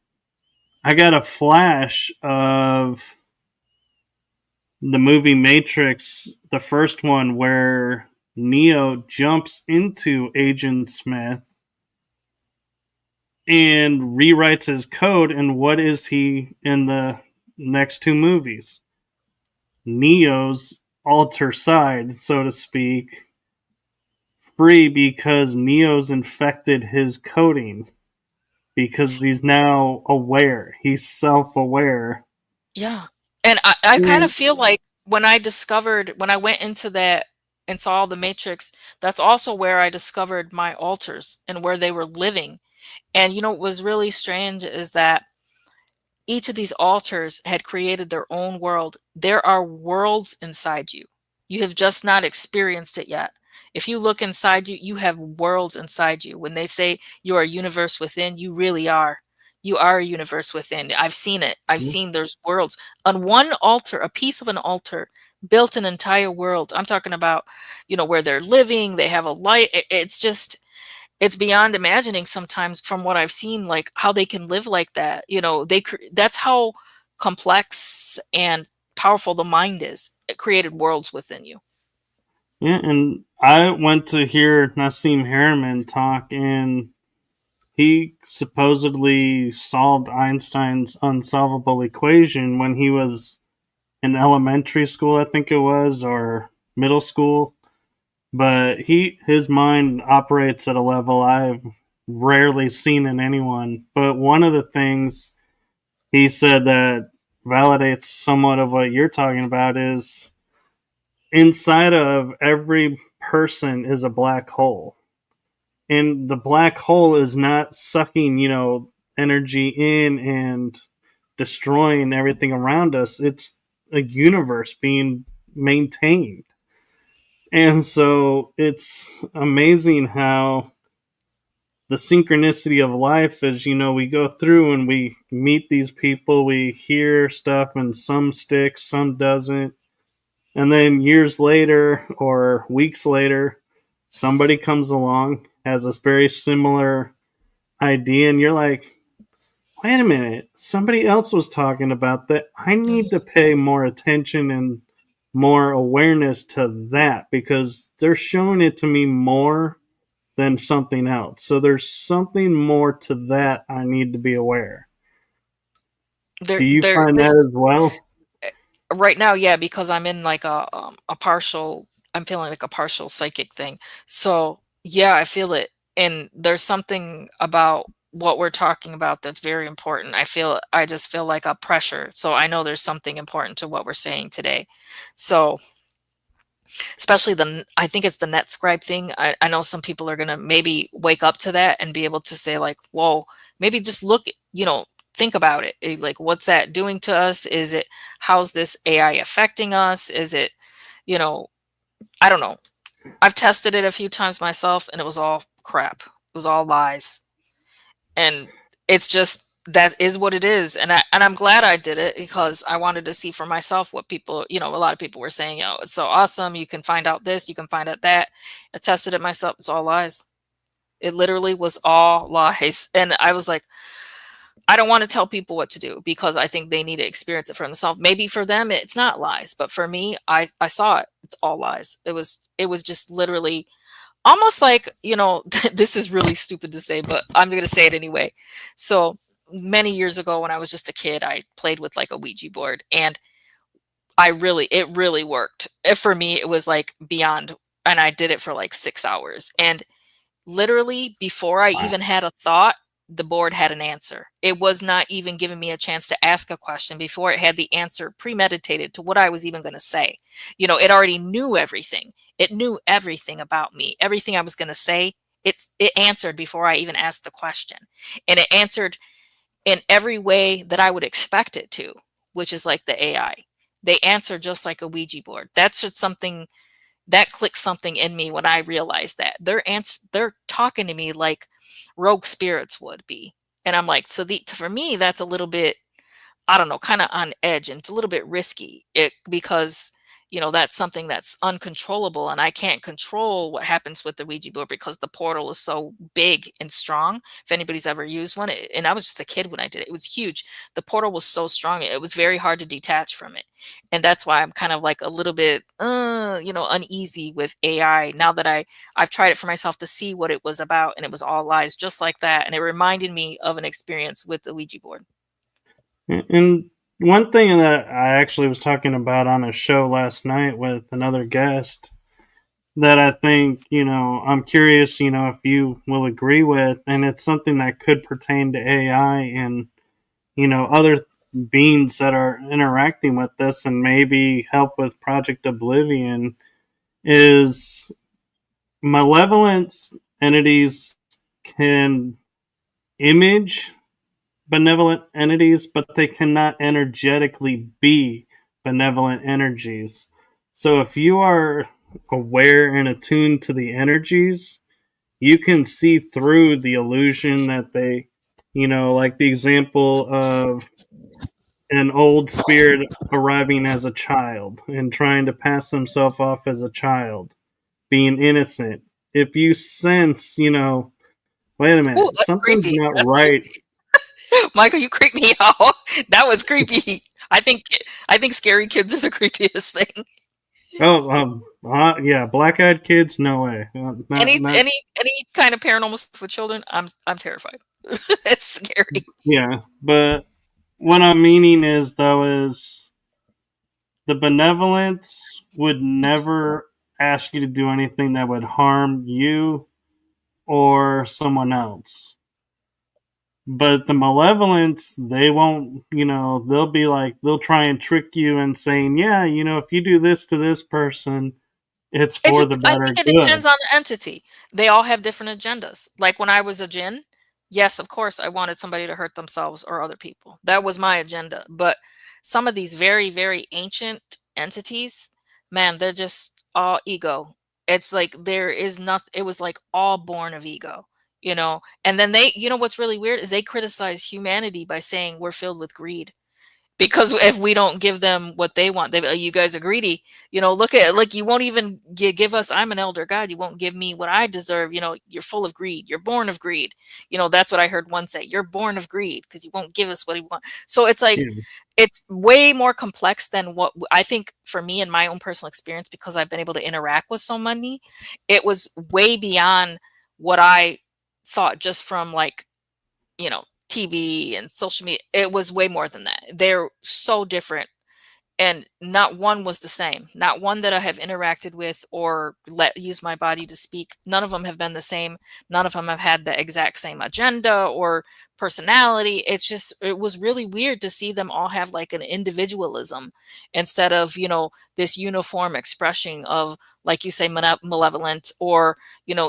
I got a flash of the movie Matrix, the first one, where Neo jumps into Agent Smith and rewrites his code. And what is he in the next two movies? Neo's alter side, so to speak, free because Neo's infected his coding because he's now aware. He's self aware. Yeah. And I kind of And feel like when I went into that and saw the Matrix, that's also where I discovered my alters and where they were living. And what was really strange is that each of these altars had created their own world. There are worlds inside you. You have just not experienced it yet. If you look inside you, you have worlds inside you. When they say you are a universe within, you really are. You are a universe within. I've seen it. I've seen there's worlds. On one altar, a piece of an altar built an entire world. I'm talking about, where they're living, they have a light. It's just, it's beyond imagining sometimes from what I've seen, like how they can live like that. That's how complex and powerful the mind is. It created worlds within you. yeah, and I went to hear Nassim Harriman talk, and he supposedly solved Einstein's unsolvable equation when he was in elementary school, I think it was, or middle school. But his mind operates at a level I've rarely seen in anyone. But one of the things he said that validates somewhat of what you're talking about is inside of every person is a black hole. And the black hole is not sucking, energy in and destroying everything around us. It's a universe being maintained. And so it's amazing how the synchronicity of life is, we go through and we meet these people, we hear stuff, and some sticks, some doesn't. And then years later or weeks later, somebody comes along, has this very similar idea, and you're like, wait a minute, somebody else was talking about that. I need to pay more attention and more awareness to that because they're showing it to me more than something else. So there's something more to that I need to be aware. Do you There find this that as well? right now, yeah, because I'm in like a partial. I'm feeling like a partial psychic thing. So yeah, I feel it, and there's something about what we're talking about that's very important. I just feel like a pressure. So I know there's something important to what we're saying today. So especially I think it's the net scribe thing. I know some people are gonna maybe wake up to that and be able to say like, whoa, maybe just look, think about it. Like, what's that doing to us? How's this AI affecting us? Is it, you know, I don't know. I've tested it a few times myself and it was all crap. It was all lies. And it's just, that is what it is. And I'm glad I did it because I wanted to see for myself what people, a lot of people were saying, it's so awesome. You can find out this, you can find out that. I tested it myself. It's all lies. It literally was all lies. And I was like, I don't want to tell people what to do because I think they need to experience it for themselves. Maybe for them it's not lies, but for me, I saw it. It's all lies. It was just literally almost like, this is really stupid to say, but I'm going to say it anyway. So many years ago when I was just a kid, I played with like a Ouija board, and it really worked. For me, it was like beyond, and I did it for like 6 hours. And Literally, before I Wow. even had a thought, the board had an answer. It was not even giving me a chance to ask a question before it had the answer premeditated to what I was even going to say. It already knew everything. It knew everything about me, everything I was going to say. It answered before I even asked the question, and it answered in every way that I would expect it to, which is like the AI. They answer just like a Ouija board. That's just something that clicked something in me when I realized that they're talking to me like rogue spirits would be. And I'm like, so for me, that's a little bit, I don't know, kind of on edge, and it's a little bit risky because that's something that's uncontrollable, and I can't control what happens with the Ouija board because the portal is so big and strong. If anybody's ever used one, and I was just a kid when I did it, it was huge. The portal was so strong, it was very hard to detach from it. And that's why I'm kind of like a little bit uneasy with AI now that I've tried it for myself to see what it was about, and it was all lies just like that, and it reminded me of an experience with the Ouija board. And one thing that I actually was talking about on a show last night with another guest that I think, I'm curious, if you will agree with, and it's something that could pertain to AI and, other beings that are interacting with this and maybe help with Project Oblivion is malevolent entities can image benevolent entities, but they cannot energetically be benevolent energies. So if you are aware and attuned to the energies, you can see through the illusion that they, like the example of an old spirit arriving as a child and trying to pass himself off as a child, being innocent. If you sense, wait a Oh, minute, that's something's creepy. not That's right. creepy. Michael, you creep me out. That was creepy. I think I think scary kids are the creepiest thing. Oh, yeah, black-eyed kids, no way. Any Not, any any kind of paranormal stuff with children, I'm terrified. It's scary. yeah. But what I'm meaning is, though, is the benevolence would Mhm. never ask you to do anything that would harm you or someone else. But the malevolence, they won't, they'll be like, they'll try and trick you and saying, yeah, if you do this to this person, it's It for just the I better think it good. depends on the entity. They all have different agendas. Like when I was a jinn, yes, of course, I wanted somebody to hurt themselves or other people. That was my agenda. But some of these very, very ancient entities, man, they're just all ego. It's like there is nothing. It was like all born of ego. And then what's really weird is they criticize humanity by saying we're filled with greed, because if we don't give them what they want, you guys are greedy. Look at, like, you won't even give us, I'm an elder god, you won't give me what I deserve. You're full of greed, you're born of greed. That's what I heard one say, you're born of greed because you won't give us what we want. So it's like, Yeah, it's way more complex than what I think. For me, in my own personal experience, because I've been able to interact with so many, it was way beyond what I thought just from, like, TV and social media. It was way more than that. They're so different. And not one was the same. Not one that I have interacted with or let use my body to speak. None of them have been the same. None of them have had the exact same agenda or personality. It was really weird to see them all have like an individualism instead of, this uniform expression of, like you say, malevolent or,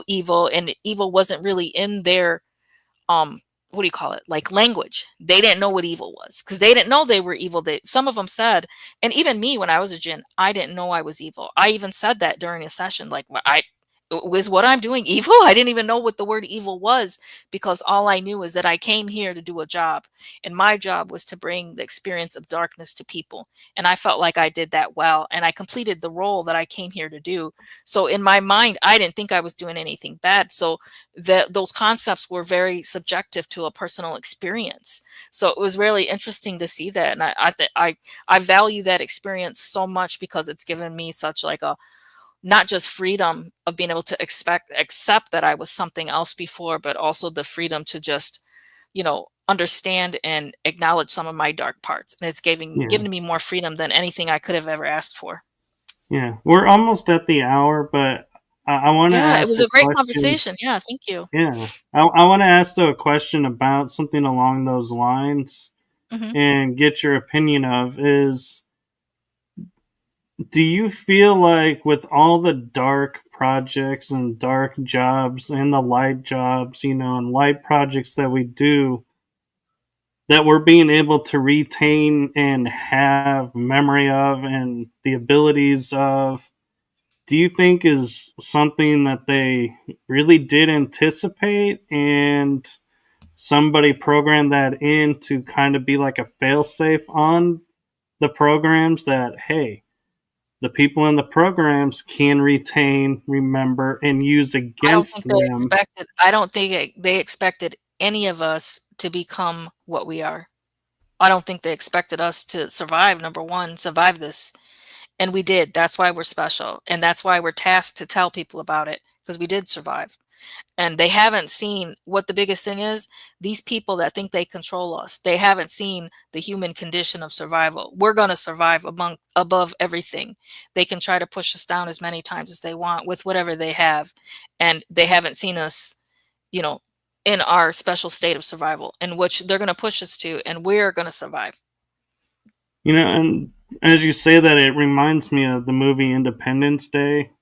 evil. And evil wasn't really in their what do you call it, like, language. They didn't know what evil was because they didn't know they were evil. Some of them said, and even me when I was a jinn, I didn't know I was evil. I even said that during a session, like, I was, what I'm doing evil? I didn't even know what the word evil was, because all I knew is that I came here to do a job, and my job was to bring the experience of darkness to people. And I felt like I did that well, and I completed the role that I came here to do. So in my mind, I didn't think I was doing anything bad. So those concepts were very subjective to a personal experience. So it was really interesting to see that, and I value that experience so much because it's given me such, like, a not just freedom of being able to accept that I was something else before, but also the freedom to just, understand and acknowledge some of my dark parts. And it's yeah, given me more freedom than anything I could have ever asked for. yeah. We're almost at the hour, but I want to Yeah, it ask was a a great question. conversation. Yeah, thank you. Yeah, I want to ask though a question about something along those lines Mhm. and get your opinion of is, do you feel like with all the dark projects and dark jobs and the light jobs, and light projects that we do, that we're being able to retain and have memory of and the abilities of, do you think is something that they really did anticipate and somebody programmed that in to kind of be like a failsafe on the programs that, hey, the people in the programs can retain, remember, and use I don't against think they them? expected I don't think they expected any of us to become what we are. I don't think they expected us to survive, number 1, survive this, and we did. That's why we're special, and that's why we're tasked to tell people about it, because we did survive. And they haven't seen what the biggest thing is. These people that think they control us, they haven't seen the human condition of survival. We're going to survive above everything. They can try to push us down as many times as they want with whatever they have, and they haven't seen us, you know in our special state of survival, in which they're going to push us to, and we're going to survive. And as you say that, it reminds me of the movie Independence Day,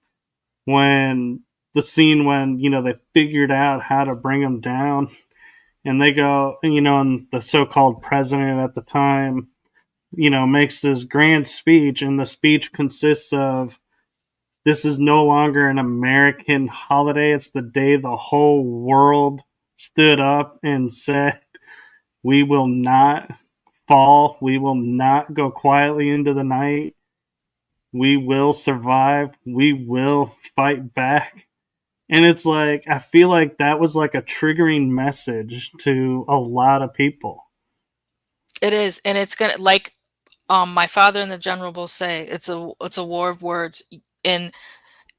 when the scene when, they figured out how to bring them down, and they go, and the so-called president at the time, makes this grand speech, and the speech consists of, this is no longer an American holiday. It's the day the whole world stood up and said, we will not fall. We will not go quietly into the night. We will survive. We will fight back. And it's like, I feel like that was like a triggering message to a lot of people. It is, and it's gonna, like, my father and the general will say, it's a war of words. And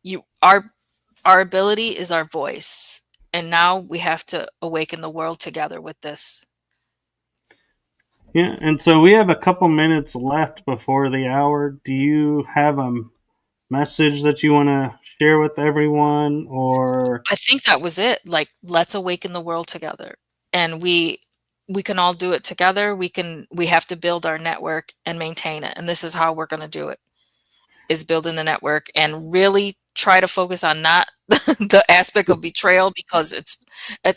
you our ability is our voice, and now we have to awaken the world together with this. Yeah. And so we have a couple minutes left before the hour. Do you have a message that you want to share with everyone, or? I think that was it. Like, let's awaken the world together, and we can all do it together. We have to build our network and maintain it, and this is how we're going to do it, is building the network and really try to focus on not the aspect of betrayal, because it's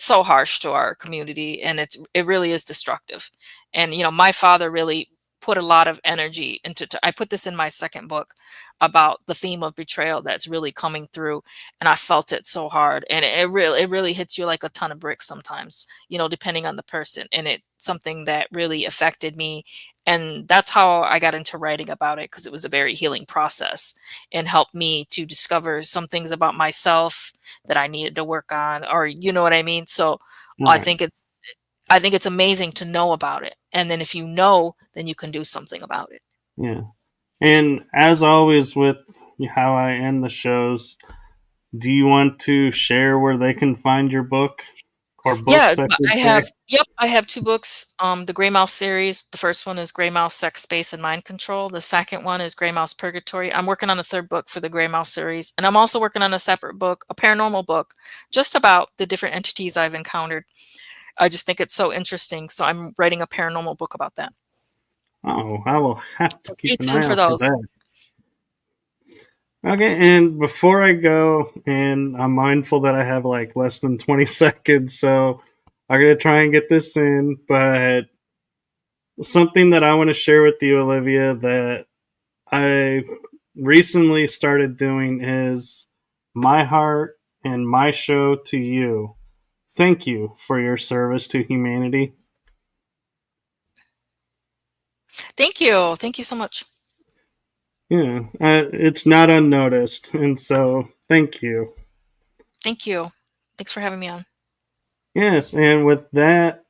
so harsh to our community, and it really is destructive. And my father really put a lot of energy into I put this in my second book about the theme of betrayal that's really coming through, and I felt it so hard, and it really hits you like a ton of bricks sometimes, depending on the person, and it's something that really affected me. And that's how I got into writing about it, because it was a very healing process and helped me to discover some things about myself that I needed to work on, or you know what I mean? So All I right. think it's I think it's amazing to know about it. And then if you know, then you can do something about it. Yeah. And as always, with how I end the shows, do you want to share where they can find your book or Yeah, books, I but should I say? have yep, I have 2 books, the Gray Mouse series. The first one is Gray Mouse: Sex, Space, and Mind Control. The second one is Gray Mouse: Purgatory. I'm working on a 3rd book for the Gray Mouse series, and I'm also working on a separate book, a paranormal book, just about the different entities I've encountered. I just think it's so interesting, so I'm writing a paranormal book about that. Oh, I will have to So stay keep an eye tuned for out for those. that. Okay, and before I go, and I'm mindful that I have like less than 20 seconds, so I'm going to try and get this in, but something that I want to share with you, Olivia, that I recently started doing is my heart and my show to you. Thank you for your service to humanity. Thank you. Thank you so much. Yeah, it's not unnoticed, and so thank you. Thank you. Thanks for having me on. Yes, and with that,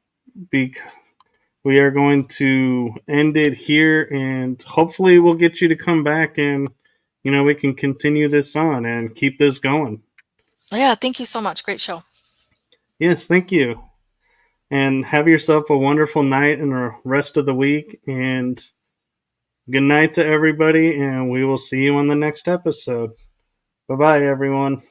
we are going to end it here, and hopefully, we'll get you to come back, and we can continue this on and keep this going. Yeah, thank you so much. Great show. Yes, thank you, and have yourself a wonderful night and the rest of the week. And good night to everybody, and we will see you on the next episode. Bye bye, everyone.